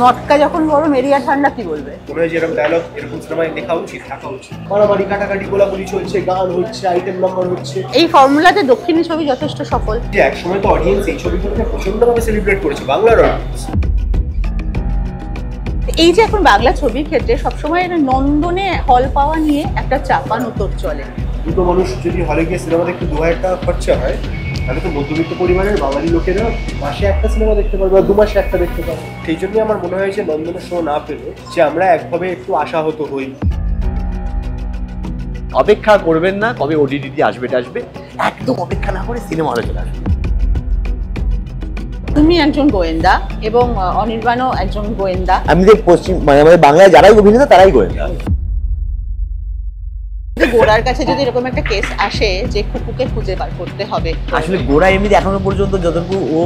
মটকা যখন গরম এরিয়া ঠান্ডা কি বলবে? মনে হয় যেরকম ডায়লগ এরকম সিনেমায় লেখা উচিত, থাকা উচিত। মারামারি, কাটাকাটি, গোলাগুলি চলছে, গান হচ্ছে, আইটেম নাম্বার হচ্ছে। এই ফর্মুলাতে দক্ষিণী ছবি যথেষ্ট সফল। যে একসময় তো অডিয়েন্স এই ছবিগুলোকে প্রচন্ডভাবে সেলিব্রেট করেছে, বাংলার অডিয়েন্স। এই যে এখন বাংলা ছবির ক্ষেত্রে সবসময় নন্দনে হল পাওয়া নিয়ে একটা চাপান উত্তর চলে। দুটো মানুষ যদি হলে গিয়ে সিনেমা দেখতে 2000 টাকা খরচা হয়, তাহলে তো মধ্যবিত্ত পরিবারের বাঙালি লোকেরা মাসে একটা সিনেমা দেখতে পারবে, বা 2 মাসে একটা দেখতে পারবে। সেই জন্যই আমার মনে হয় যে নন্দনের শো না পেলে যে আমরা একভাবে একটু আশাহত হই। অপেক্ষা করবেন না কবে ওটিটি আসবে, একদম অপেক্ষা না করে সিনেমা হলে চলে আসবে। তুমি একজন গোয়েন্দা এবং অনির্বাণও একজন গোয়েন্দা। আমি দেখ পশ্চিম মানে আমাদের বাংলায় যারাই অভিনেতা তারাই গোয়েন্দা। গোড়ার কাছে যদি এরকম একটা কেস আসে যে খুকুকে খুঁজে বার করতে হবে, আসলে গোড়া এমনিতে এখনো পর্যন্ত যতটুকু ও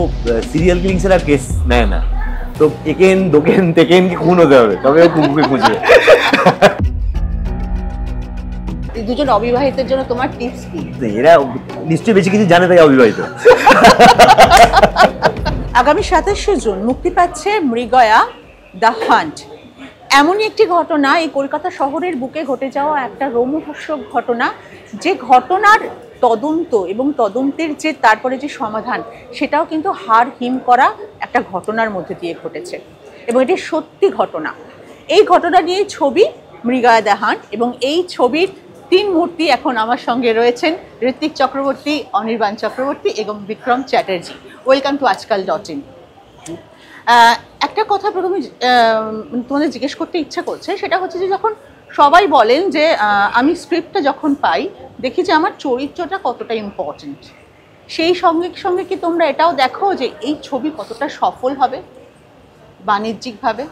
সিরিয়াল কিলিংস এর কেস নেয় না, তো একেন দোকেন তেকেন কি খুন হতে হবে তবে ও খুকুকে খুঁজবে। দুজন অবিবাহিতের জন্য তোমার টিপস কি? এরা নিশ্চয়ই বেশি কিছু জানে তাই অবিবাহিত। আগামী 27শে জুন মুক্তি পাচ্ছে মৃগয়া দ্য হান্ট। এমনই একটি ঘটনা, এই কলকাতা শহরের বুকে ঘটে যাওয়া একটা রোমহর্ষক ঘটনা, যে ঘটনার তদন্ত এবং তদন্তের যে তারপরে যে সমাধান, সেটাও কিন্তু হাড় হিম করা একটা ঘটনার মধ্যে দিয়ে ঘটেছে এবং এটি সত্যি ঘটনা। এই ঘটনা নিয়ে ছবি মৃগয়া দ্য হান্ট, এবং এই ছবির 3 মূর্তি এখন আমার সঙ্গে রয়েছেন: ঋত্বিক চক্রবর্তী, অনির্বাণ চক্রবর্তী এবং বিক্রম চ্যাটার্জি। ওয়েলকাম টু আজকাল.in। একটা কথা প্রথমে তোমাদের জিজ্ঞেস করতে ইচ্ছা করছে, সেটা হচ্ছে যে যখন সবাই বলেন যে আমি স্ক্রিপ্টটা যখন পাই দেখি যে আমার চরিত্রটা কতটা ইম্পর্টেন্ট, সেই সঙ্গে সঙ্গে কি তোমরা এটাও দেখো যে এই ছবি কতটা সফল হবে বাণিজ্যিকভাবে?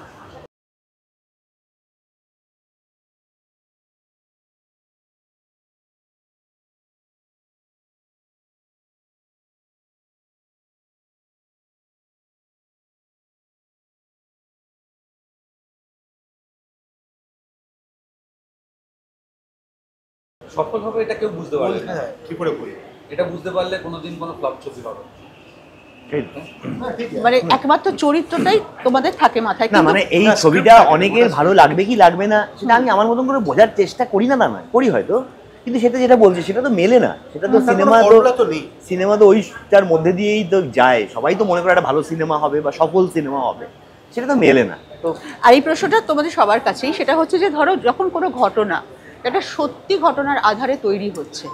সফল হবে এটা কেউ বুঝতে পারবে না। হ্যাঁ, কি করে বলি? এটা বুঝতে পারলে কোনোদিন কোনো ফ্লপ ছবি হবে মানে একমাত্র চরিত্রটাই তোমাদের থাকে মাথায় না, মানে এই ছবিটা অনেকের ভালো লাগবে কি লাগবে না সেটা আমি আমার মতন করে বোঝার চেষ্টা করি না, করি হয়তো, কিন্তু সেটা যেটা বলছি সেটা তো মেলে না। সেটা তো সিনেমা তো ওইটার মধ্যে দিয়েই তো যায়। সবাই তো মনে করে একটা ভালো সিনেমা হবে বা সফল সিনেমা হবে, সেটা তো মেলে না। তো আর এই প্রশ্নটা তোমাদের সবার কাছেই, সেটা হচ্ছে যে ধরো যখন কোনো ঘটনা একটা সত্যি ঘটনার আধারে তৈরি হচ্ছে,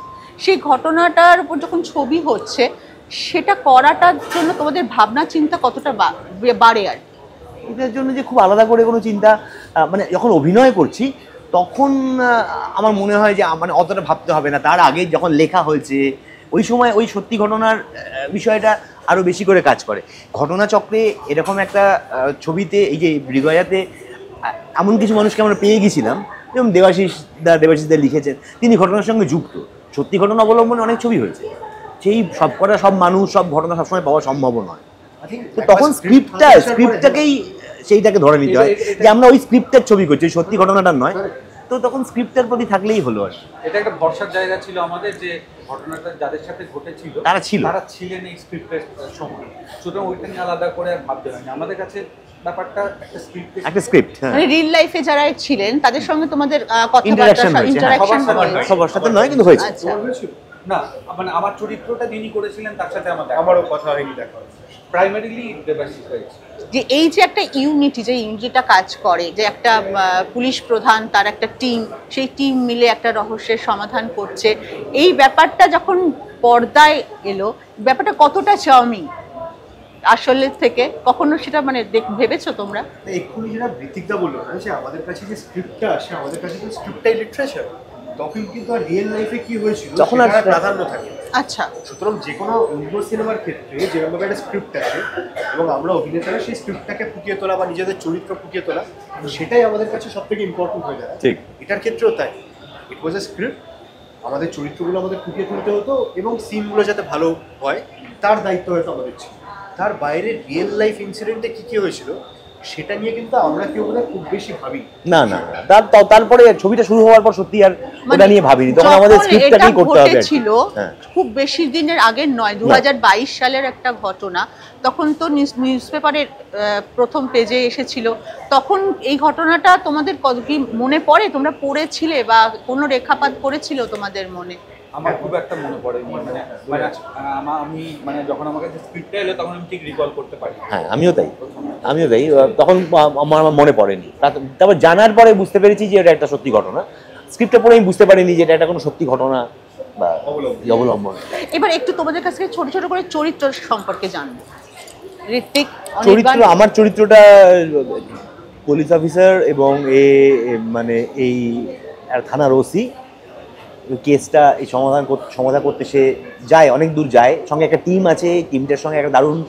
সেই ঘটনাটার উপর যখন ছবি হচ্ছে, সেটা করাটার জন্য তোমাদের ভাবনা চিন্তা কতটা বাড়ে? আর এটার জন্য যে খুব আলাদা করে কোনো চিন্তা, মানে যখন অভিনয় করছি তখন আমার মনে হয় যে মানে অতটা ভাবতে হবে না। তার আগে যখন লেখা হয়েছে ওই সময় ওই সত্যি ঘটনার বিষয়টা আরও বেশি করে কাজ করে। ঘটনাচক্রে এরকম একটা ছবিতে, এই যে মৃগয়াতে এমন কিছু মানুষকে আমরা পেয়ে গেছিলাম, যেমন দেবাশিসদা লিখেছেন, তিনি ঘটনার সঙ্গে যুক্ত। সত্যি ঘটনা অবলম্বনে অনেক ছবি হয়েছে, সেই সব মানুষ সব ঘটনা সবসময় পাওয়া সম্ভব নয়। তো তখন স্ক্রিপ্টটাকেই সেইটাকে ধরে নিতে হয় যে আমরা ওই স্ক্রিপ্টের ছবি করছি, সত্যি ঘটনাটা নয়। তো তখন স্ক্রিপ্টের প্রতি থাকলেই হলো। আর এটা একটা ভরসার জায়গা ছিল আমাদের, যে ঘটনাটা যাদের সাথে ঘটেছিল তারা ছিলেন এই স্ক্রিপ্টের সময়, সুতরাং ওইটা নিয়ে আলাদা করে আর ভাবতে হয়নি আমাদের কাছে। ব্যাপারটা একটা স্ক্রিপ্ট, মানে রিল লাইফে যারা ছিলেন তাদের সঙ্গে তোমাদের কথাবার্তা ইন্টারঅ্যাকশন সবার সাথে নয় কিন্তু হয়েছে। না, মানে আমার চরিত্রটা যিনি করেছিলেন তার সাথে আমারও কথা হয়নি, দেখা প্রাইমারিলি দেবাশিস হয়েছে। যে এই যে একটা ইউনিটি, যে ইউনিটিটা কাজ করে, যে একটা পুলিশ প্রধান তার একটা টিম, সেই টিম মিলে একটা রহস্যের সমাধান করছে, এই ব্যাপারটা যখন পর্দায় এলো, ব্যাপারটা কতটা চার্মিং আসলে থেকে, কখনো সেটা মানে ভেবেছো তোমরা? এক্ষুনি যেটা ঋত্বিকদা বললো না, যে আমাদের কাছে যে স্ক্রিপ্টটা আসে, আমাদের কাছে তো স্ক্রিপ্টটাই লিটারেচার, তখন কিন্তু আর রিয়েল লাইফে কি হয়েছিল তখন আর প্রাধান্য থাকে। আচ্ছা, সুতরাং যে কোনো অন্য সিনেমার ক্ষেত্রে যেরকমভাবে একটা স্ক্রিপ্ট আছে এবং আমরা অভিনেতারা সেই স্ক্রিপ্টটাকে ফুটিয়ে তোলা বা নিজেদের চরিত্র ফুটিয়ে তোলা, সেটাই আমাদের কাছে সব থেকে ইম্পর্টেন্ট হয়ে যায়। ঠিক, এটার ক্ষেত্রেও তাই। ইট ওয়াজ এ স্ক্রিপ্ট, আমাদের চরিত্রগুলো আমাদের ফুটিয়ে তুলতে হতো এবং সিনগুলো যাতে ভালো হয় তার দায়িত্ব হয়তো আমাদের ছিল। তার বাইরে রিয়েল লাইফ ইনসিডেন্টে কী কী হয়েছিল সেটা নিয়ে কিন্তু আমরা কেউ বোধহয় খুব বেশি ভাবি না না না। তারপরে ছবিটা শুরু হওয়ার পর সত্যি আর ওটা নিয়ে ভাবিনি, তখন আমাদের স্ক্রিপ্টটাকেই করতে হবে। ছিল খুব বেশি দিনের আগের নয়, 2022 সালের একটা ঘটনা। তখন তো নিউজপেপারের প্রথম পেজে এসেছিল। তখন এই ঘটনাটা তোমাদের কি মনে পড়ে? তোমরা পড়েছিলে বা কোনো রেখাপাত করেছিল তোমাদের মনে? আমার খুব একটা মনে পড়ে, আমি মানে যখন আমার কাছে স্ক্রিপ্টটা এলো তখন আমি ঠিক রিকল করতে পারি। হ্যাঁ আমিও তাই তখন আমার মনে পড়েনি। তারপর জানার পরে বুঝতে পেরেছি যে এটা একটা সত্যি ঘটনা। স্ক্রিপ্টটা পড়ে আমি বুঝতে পারিনি যে এটা কোনো সত্যি ঘটনা বা অবলম্বন। এবার একটু তোমাদের কাছ থেকে ছোট ছোট করে চরিত্র সম্পর্কে জানবো। ঋত্বিক, চরিত্র, আমার চরিত্রটা পুলিশ অফিসার এবং মানে এই থানার ওসি। কেসটা এই সমাধান করতে সে যায়, অনেক দূর যায়, সঙ্গে একটা টিম আছে, টিমটার সঙ্গে একটা দারুণ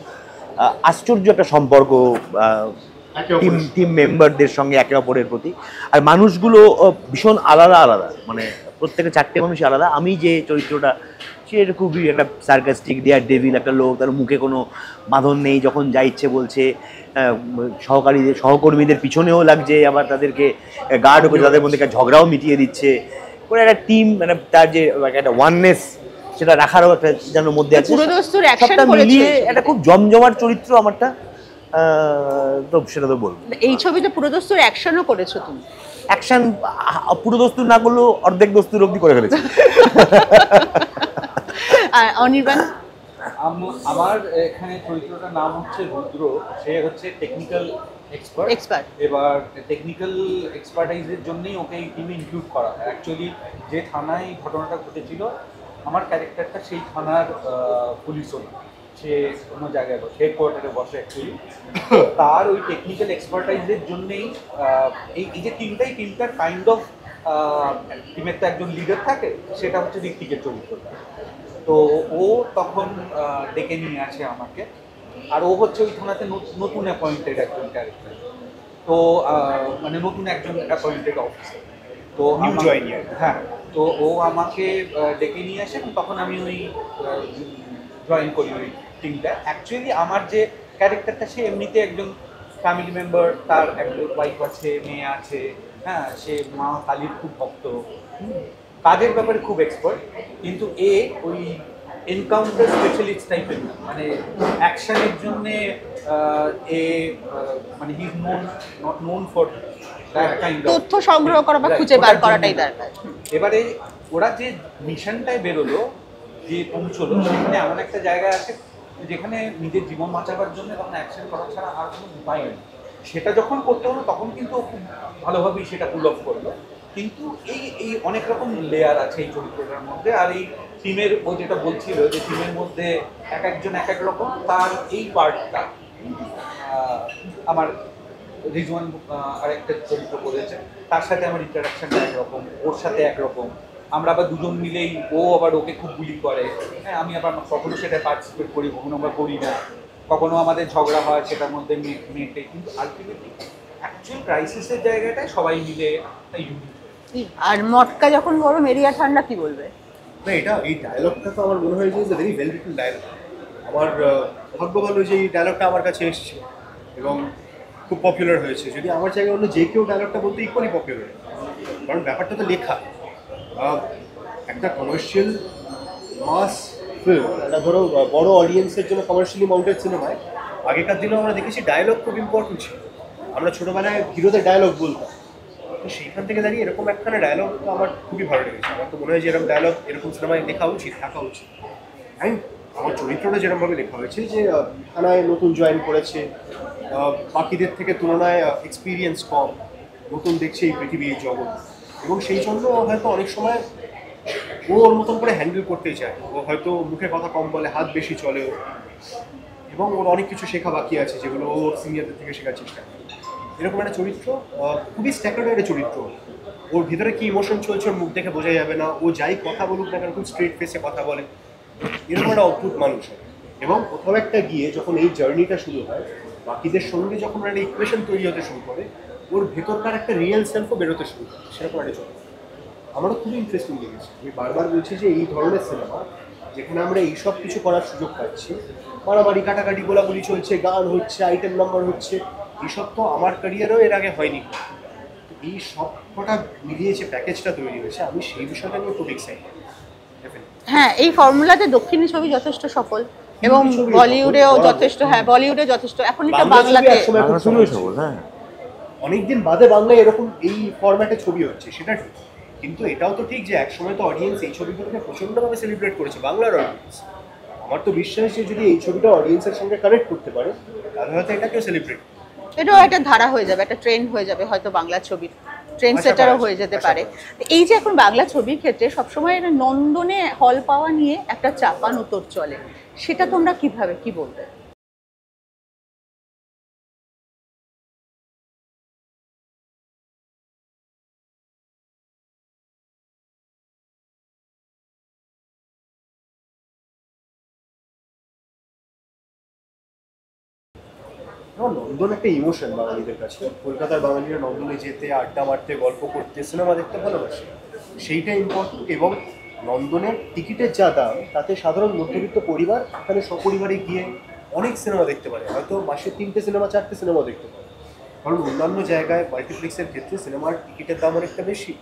আশ্চর্য একটা সম্পর্ক টিম মেম্বারদের সঙ্গে একে অপরের প্রতি। আর মানুষগুলো ভীষণ আলাদা আলাদা, মানে প্রত্যেকটা 4টে মানুষই আলাদা। আমি যে চরিত্রটা, সে খুবই একটা সার্কাস্টিক ডিয়ার ডেভিল একটা লোক, তার মুখে কোনো বাঁধন নেই, যখন যা ইচ্ছে বলছে। সহকর্মীদের পিছনেও লাগছে, আবার তাদেরকে গার্ড করে তাদের মধ্যে একটা ঝগড়াও মিটিয়ে দিচ্ছে। করে একটা টিম, মানে তার যে একটা ওয়াননেস সেটা রাখারও একটা যেন মধ্যে আছে। সবটা মিলিয়ে একটা খুব জমজমাট চরিত্র আমারটা, তো সেটা তো বলবো। এই ছবিতে পুরোদস্তুর অ্যাকশনও করেছো তুমি? অ্যাকশন পুরোদস্তুর না করলেও অর্ধেক দস্তুর অবধি করে ফেলেছি। অনির্বাণ? আমার এখানে চরিত্রটার নাম হচ্ছে রুদ্র। সে হচ্ছে টেকনিক্যাল এক্সপার্ট। এবার টেকনিক্যাল এক্সপার্টাইজের জন্যই ওকে এই টিমে ইনক্লুড করা হয়। অ্যাকচুয়ালি যে থানায় ঘটনাটা ঘটেছিল, আমার ক্যারেক্টারটা সেই থানার পুলিশও না, সে কোনো জায়গায় বসে, হেডকোয়ার্টারে বসে অ্যাকচুয়ালি। তার ওই টেকনিক্যাল এক্সপার্টাইজের জন্যেই এই যে টিমটার কাইন্ড অফ টিমের তো একজন লিডার থাকে, সেটা হচ্ছে ঋত্বিকের চরিত্রটা। তো ও তখন ডেকে নিয়ে আসে আমাকে, আর ও হচ্ছে ওই থানাতে নতুন অ্যাপয়েন্টেড একজন ক্যারেক্টার। তো মানে নতুন একজন অ্যাপয়েন্টেড অফিসার। তো হ্যাঁ, তো ও আমাকে ডেকে নিয়ে আসে, তখন আমি ওই জয়েন করি ওই টিমটা। অ্যাকচুয়ালি আমার যে ক্যারেক্টারটা, সে এমনিতে একজন ফ্যামিলি মেম্বার, তার একটা ওয়াইফ আছে, মেয়ে আছে, হ্যাঁ, সে মা কালীর খুব ভক্ত, কাজের ব্যাপারে খুব এক্সপার্ট। কিন্তু ওই এনকাউন্টার স্পেশালিস্ট টাইপের না, মানে অ্যাকশনের জন্যে মানে he is not known for that kind of তথ্য সংগ্রহ করা বা খুঁজে বার করাটাই দরকার। এবারে ওরা যে মিশনটায় বেরোলো, যে পৌঁছলো, সেখানে এমন একটা জায়গায় আছে যেখানে নিজের জীবন বাঁচাবার জন্য তখন অ্যাকশন করা ছাড়া আর কোনো উপায় নেই। সেটা যখন করতে হলো তখন কিন্তু খুব ভালোভাবেই সেটা পুল অফ করলো। কিন্তু এই অনেক রকম লেয়ার আছে এই চরিত্রটার মধ্যে। আর এই টিমের, ও যেটা বলছিল যে টিমের মধ্যে এক একজন এক এক রকম, তার এই পার্টটা আমার রিজওয়ান আরেকটা চরিত্র করেছে, তার সাথে আমার ইন্টারাকশনটা একরকম, ওর সাথে একরকম। আমরা আবার দুজন মিলেই, ও আবার ওকে খুব বুলি করে, হ্যাঁ, আমি আবার কখনো সেটা পার্টিসিপেট করি, কখনো আমরা করি না, কখনো আমাদের ঝগড়া হয় সেটার মধ্যে মেটে। কিন্তু আলটিমেটলি অ্যাকচুয়াল ক্রাইসিসের জায়গাটায় সবাই মিলে একটা ইউনিট। আর মটকা যখন গরম এরিয়া ঠান্ডা, কি বলবে? না, এই ডায়লগটা তো আমার মনে হয় যে ভেরি ওয়েল রিটেন ডায়লগ। আমার ভাগ্য ভালো যে এই ডায়লগটা আমার কাছে এসেছে এবং খুব পপুলার হয়েছে। যদি আমার জায়গায় অন্য যে কেউ ডায়লগটা বলতে ইকুয়ালি পপুলার, কারণ ব্যাপারটা তো লেখা। একটা কমার্শিয়াল মাস ফিল্ম, একটা ধরো বড় অডিয়েন্সের জন্য কমার্শিয়ালি মাউন্টেড সিনেমায় আগেকার দিনেও আমরা দেখেছি ডায়লগ খুব ইম্পর্টেন্ট ছিল। আমরা ছোটোবেলায় হিরোদের ডায়লগ বলতাম, তো সেইখান থেকে দাঁড়িয়ে এরকম একখানা ডায়লগ তো আমার খুবই ভালো লেগেছে। আমার তো মনে হয় যে এরকম ডায়লগ এরকম সিনেমায় লেখা উচিত, থাকা উচিত। অ্যান্ড আমার চরিত্রটা যেরকমভাবে লেখা হয়েছে, যে থানায় নতুন জয়েন করেছে, বাকিদের থেকে তুলনায় এক্সপিরিয়েন্স কম, নতুন দেখছে এই পৃথিবী, এই জগৎ, এবং সেই জন্য হয়তো অনেক সময় ও ওর মতন করে হ্যান্ডেল করতে চায়। ও হয়তো মুখে কথা কম বলে, হাত বেশি চলে, এবং ওর অনেক কিছু শেখা বাকি আছে যেগুলো ওর সিনিয়রদের থেকে শেখার চেষ্টা করে। এরকম একটা চরিত্র, খুবই স্ট্যাকার্ড একটা চরিত্র। ওর ভিতরে কি ইমোশন চলছে ওর মুখ দেখে বোঝা যাবে না। ও যাই কথা বলুক না কেন, খুব স্ট্রেট ফেসে কথা বলে, এরকম একটা অদ্ভুত মানুষ। এবং কোথাও একটা গিয়ে যখন এই জার্নিটা শুরু হয়, বাকিদের সঙ্গে যখন একটা ইকুয়েশন তৈরি হতে শুরু করে, ওর ভেতরকার একটা রিয়েল সেলফও বেরোতে শুরু করে, সেরকম একটা চরিত্র। আমারও খুবই ইন্টারেস্টিং লেগেছে। আমি বারবার বলছি যে এই ধরনের সিনেমা যেখানে আমরা এইসব কিছু করার সুযোগ পাচ্ছি, মারামারি, কাটাকাটি, গোলাগুলি চলছে, গান হচ্ছে, আইটেম নাম্বার হচ্ছে, এইসব তো আমার ক্যারিয়ারেও এর আগে হয়নি। এই সব কটা মিলিয়ে যে প্যাকেজটা তৈরি হয়েছে, আমি সেই বিষয়টা নিয়ে খুব এক্সাইটেড। হ্যাঁ, এই ফর্মুলাতে দক্ষিণী ছবি যথেষ্ট সফল এবং বলিউডেও যথেষ্ট, হ্যাঁ বলিউডে যথেষ্ট, এখন এটা বাংলাতে অনেকদিন বাদে বাংলায় এরকম এই ফরম্যাটে ছবি হচ্ছে, সেটা ঠিক। কিন্তু এটাও তো ঠিক যে একসময় তো অডিয়েন্স এই ছবিগুলোকে প্রচন্ডভাবে সেলিব্রেট করেছে, বাংলার অডিয়েন্স। আমার তো বিশ্বাস যে যদি এই ছবিটা অডিয়েন্সের সঙ্গে কানেক্ট করতে পারে তাহলে হয়তো এটাকেও সেলিব্রেট, এটাও একটা ধারা হয়ে যাবে, একটা ট্রেন্ড হয়ে যাবে, হয়তো বাংলা ছবির ট্রেন্ড সেটারও হয়ে যেতে পারে। এই যে এখন বাংলা ছবির ক্ষেত্রে সবসময় এটা নন্দনে হল পাওয়া নিয়ে একটা চাপান উত্তর চলে, সেটা তোমরা কিভাবে কি বলবে? নন্দন একটা ইমোশন বাঙালিদের কাছে। কলকাতার বাঙালিরা নন্দনে যেতে, আড্ডা মারতে, গল্প করতে, সিনেমা দেখতে ভালোবাসে, সেইটা ইম্পর্টেন্ট। এবং নন্দনের টিকিটের যা দাম, তাতে সাধারণ মধ্যবিত্ত পরিবার এখানে সপরিবারে গিয়ে অনেক সিনেমা দেখতে পারে, হয়তো মাসে 3টে সিনেমা 4টে সিনেমা দেখতে পারে। কারণ অন্যান্য জায়গায় মাল্টিপ্লেক্সের ক্ষেত্রে সিনেমার টিকিটের দাম অনেকটা বেশি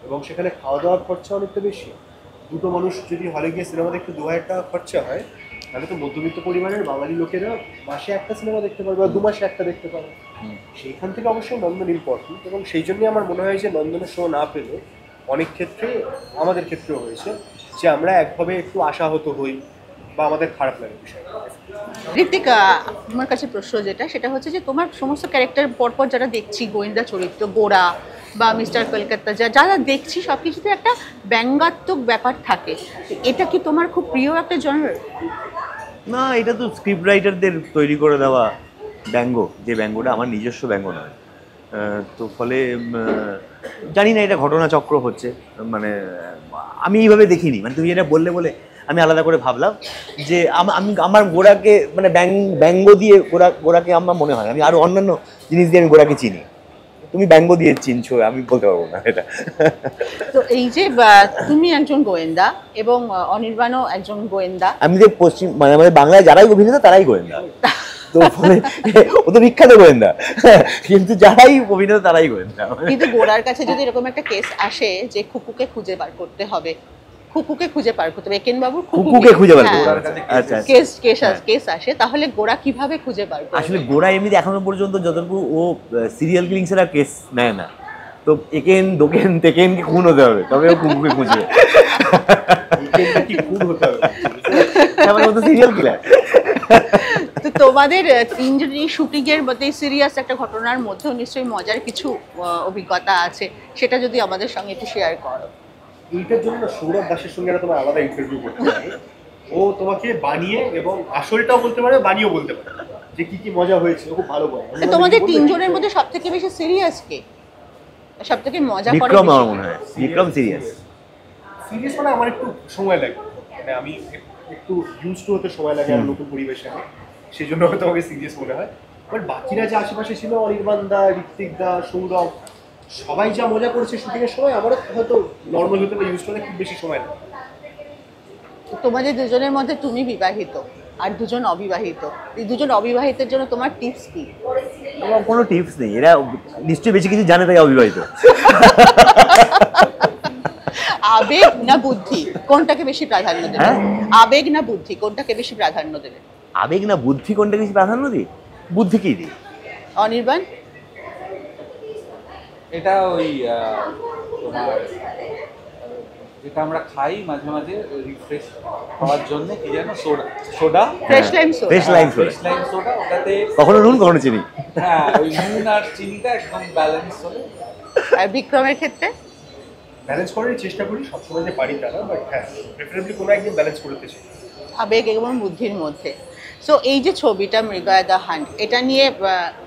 এবং সেখানে খাওয়া দাওয়ার খরচা অনেকটা বেশি। দুটো মানুষ যদি হলে গিয়ে সিনেমা দেখতে 2000 টাকা খরচা হয়, তাহলে তো মধ্যবিত্ত পরিবারের বাঙালি লোকেরা মাসে একটা সিনেমা দেখতে পারবে বা 2 মাসে একটা দেখতে পারবে। সেইখান থেকে অবশ্যই নন্দন ইম্পর্টেন্ট এবং সেই জন্যই আমার মনে হয় যে নন্দনের শো না পেলে অনেক ক্ষেত্রে, আমাদের ক্ষেত্রেও হয়েছে, যে আমরা একভাবে একটু আশাহত হই বা আমাদের খারাপ লাগে বিষয়টা। ঋতিকা, আমার কাছে প্রশ্ন যেটা, সেটা হচ্ছে যে তোমার সমস্ত ক্যারেক্টার পরপর যারা দেখছি, গোয়েন্দা চরিত্র, গোরা বা মিস্টার কলকাতা, যারা দেখছি সব কিছুতে একটা ব্যঙ্গাত্মক ব্যাপার থাকে, এটা কি তোমার খুব প্রিয় একটা জনর? না, এটা তো স্ক্রিপ্ট রাইটারদের তৈরি করে দেওয়া ব্যঙ্গ, যে ব্যঙ্গটা আমার নিজস্ব ব্যঙ্গ নয়। তো ফলে জানি না এটা ঘটনাচক্র হচ্ছে, মানে আমি এইভাবে দেখিনি। মানে তুমি এটা বললে বলে আমি আলাদা করে ভাবলাম যে আমি আমার গোড়াকে মানে ব্যঙ্গ দিয়ে গোড়াকে আমার মনে হয়, আমি আরও অন্যান্য জিনিস দিয়ে আমি গোড়াকে চিনি, তুমি ব্যঙ্গ দিয়ে চিনছো আমি বলতে পারবো না এটা। তো এই যে তুমি একজন গোয়েন্দা এবং অনির্বাণও একজন গোয়েন্দা, আমি যে পশ্চিম মানে আমাদের বাংলায় যারাই অভিনেতা তারাই গোয়েন্দা, তো ফলে ও তো বিখ্যাত গোয়েন্দা, কিন্তু যারাই অভিনেতা তারাই গোয়েন্দা। কিন্তু গোড়ার কাছে যদি এরকম একটা কেস আসে যে খুকুকে খুঁজে বার করতে হবে, খুকুকে খুঁজে বার করতে হবে, একেন বাবুর খুকুকে খুঁজে বার করতে হবে, আচ্ছা কেস আসে, তাহলে গোড়া কিভাবে খুঁজে বার করবে? আসলে গোড়া এমনিতে এখনো পর্যন্ত যতটুকু ও সিরিয়াল কিলিংস এর কেস নেয় না, তো একেন দোকেন তেকেনকে খুন হতে হবে তবে ও খুকুকে খুঁজবে। কি খুন হতে হবে, আমার মতো সিরিয়াল কিলার। তো তোমাদের তিনজনই শুটিং এর মধ্যে সিরিয়াস একটা ঘটনার মধ্যেও নিশ্চয়ই মজার কিছু অভিজ্ঞতা আছে, সেটা যদি আমাদের সঙ্গে একটু শেয়ার করো। এইটার জন্য সৌরভ দাসের সঙ্গে তোমার আলাদা ইন্টারভিউ করতে হবে। ও তোমাকে বানিয়ে এবং আসলটাও বলতে পারে, বানিয়েও বলতে পারে যে কি কি মজা হয়েছে, ও খুব ভালো বলে। তোমাদের তিনজনের মধ্যে সবথেকে বেশি সিরিয়াস কে, সবথেকে মজা করে? বিক্রম আমার মনে হয়, বিক্রম সিরিয়াস মানে আমার একটু সময় লাগে, মানে আমি একটু ইউজ টু হতে সময় লাগে আর নতুন পরিবেশে, সেই জন্য হয়তো আমাকে সিরিয়াস মনে হয়। বাট বাকিরা যে আশেপাশে ছিল, অনির্বাণ দা, ঋত্বিক দা, সৌরভ, সবাই যা মজা করেছে শুটিংয়ের সময়, আমারও হয়তো নর্মাল হতে বা ইউজ করতে খুব বেশি সময় লাগে। তোমাদের দুজনের মধ্যে তুমি বিবাহিত আর দুজন অবিবাহিত, এই দুজন অবিবাহিতের জন্য তোমার টিপস কি? আমার কোনো টিপস নেই, এরা নিশ্চয়ই বেশি কিছু জানে তাই অবিবাহিত। আবেগ না বুদ্ধি, কোনটাকে বেশি প্রাধান্য দেবে? আবেগ না বুদ্ধি, কোনটাকে বেশি প্রাধান্য দেবে? আবেগ না বুদ্ধি, কোনটা বেশি প্রাধান্য দিই? বুদ্ধিকেই দিই। অনির্বাণ? এটা ওই তোমার যেটা আমরা খাই মাঝে মাঝে রিফ্রেশ হওয়ার জন্য, কি জানো, সোডা, ফ্রেশ লাইম সোডা, ওটাতে কখনো নুন কখনো চিনি। হ্যাঁ, ওই নুন আর চিনিটা একদম ব্যালেন্স হলে। আর বিক্রমের ক্ষেত্রে? ব্যালেন্স করার চেষ্টা করি, সবসময় যে পারি তা না, বাট হ্যাঁ প্রেফারেবলি কোনো একদিন ব্যালেন্স করতে চাই। আবেগ এবং বুদ্ধির মধ্যে। সো এই যে ছবিটা মৃগয়া দ্য হান্ট, এটা নিয়ে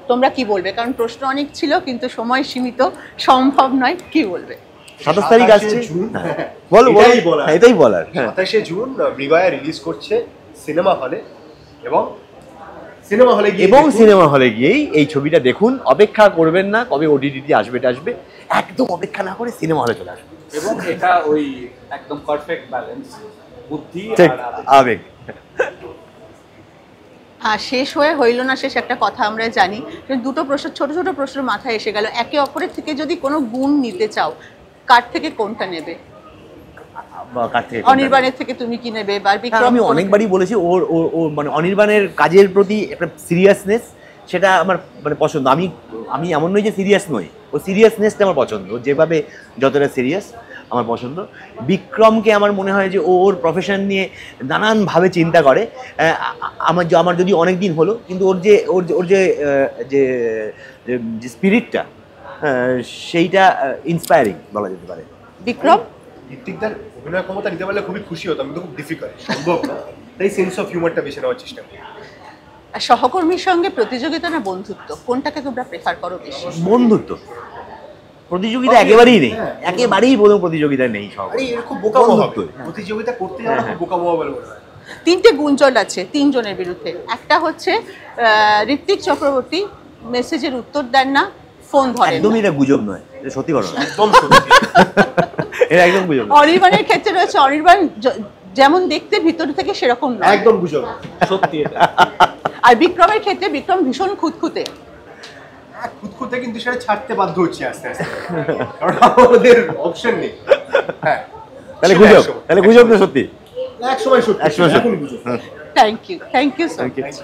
তোমরা কি বলবে? কারণ প্রশ্ন অনেক ছিল কিন্তু সময় সীমিত, সম্ভব নয়, কি বলবে? 27 তারিখ আসছে, বলো এটাই বলার। 27শে জুন মৃগয়া রিলিজ করছে সিনেমা হলে, এবং সিনেমা হলে গিয়েই এই ছবিটা দেখুন, অপেক্ষা করবেন না কবে ওটিটি আসবে, একদম অপেক্ষা না করে সিনেমা হলে চলে আসবে। এবং এটা ওই একদম পারফেক্ট ব্যালেন্স, বুদ্ধি আর আবেগ। হ্যাঁ, শেষ হয়ে হইল না শেষ একটা কথা আমরা জানি। কিন্তু দুটো প্রশ্ন, ছোট ছোট প্রশ্ন মাথায় এসে গেল। একে অপরের থেকে যদি কোনো গুণ নিতে চাও, কার থেকে কোনটা নেবে? বা কার থেকে অনির্বাণের থেকে তুমি কি নেবে? বা হ্যাঁ, বিক্রম? আমি অনেকবারই বলেছি ও মানে অনির্বাণের কাজের প্রতি একটা সিরিয়াসনেস, সেটা আমার মানে পছন্দ। আমি এমন নই যে সিরিয়াস নই, ও সিরিয়াসনেসটা আমার পছন্দ, ও যেভাবে যতটা সিরিয়াস আমার পছন্দ। বিক্রমকে আমার মনে হয় যে ওর প্রফেশন নিয়ে নানানভাবে চিন্তা করে। আমার যদি অনেক দিন হলো, কিন্তু ওর যে স্পিরিটটা, সেইটা ইন্সপায়ারিং বলা যেতে পারে। বিক্রম? ঋত্বিকদার অভিনয় ক্ষমতা নিতে পারলে খুবই খুশি হতাম, কিন্তু খুব ডিফিকাল্ট, সম্ভব না। তাই সেন্স অফ হিউমারটা বেছে নেওয়ার চেষ্টা করি। সহকর্মীর সঙ্গে প্রতিযোগিতা না বন্ধুত্ব, কোনটাকে তোমরা প্রেফার করো বেশি? বন্ধুত্ব। প্রতিযোগিতা একেবারেই নেই, একেবারেই কোনো প্রতিযোগিতা নেই। সব আরে এর খুব বোকামো হবে, প্রতিযোগিতা করতে যাওয়া খুব বোকামো হবে বলে মনে হয়। তিনটে গুঞ্জন আছে তিনজনের বিরুদ্ধে। একটা হচ্ছে ঋত্বিক চক্রবর্তী মেসেজের উত্তর দেন না, ফোন ধরেন না। একদমই এটা গুজব নয়, এটা সত্যি ঘটনা, একদম সত্যি। এটা একদম গুজব। অনির্বাণের ক্ষেত্রে রয়েছে, অনির্বাণ যেমন দেখতে ভিতর থেকে সেরকম নয়, একদম গুজব, সত্যি এটা। আর বিক্রমের ক্ষেত্রে বিক্রম ভীষণ খুঁতখুঁতে। খুঁতখুঁতে, কিন্তু সেটা ছাড়তে বাধ্য হচ্ছে আস্তে আস্তে, কারণ আমাদের অপশন নেই। হ্যাঁ, তাহলে গুজব, তাহলে গুজব না সত্যি? এক সময় সত্যি, একসময় সত্যি। এখন গুজব। Thank you so Thank you. Much.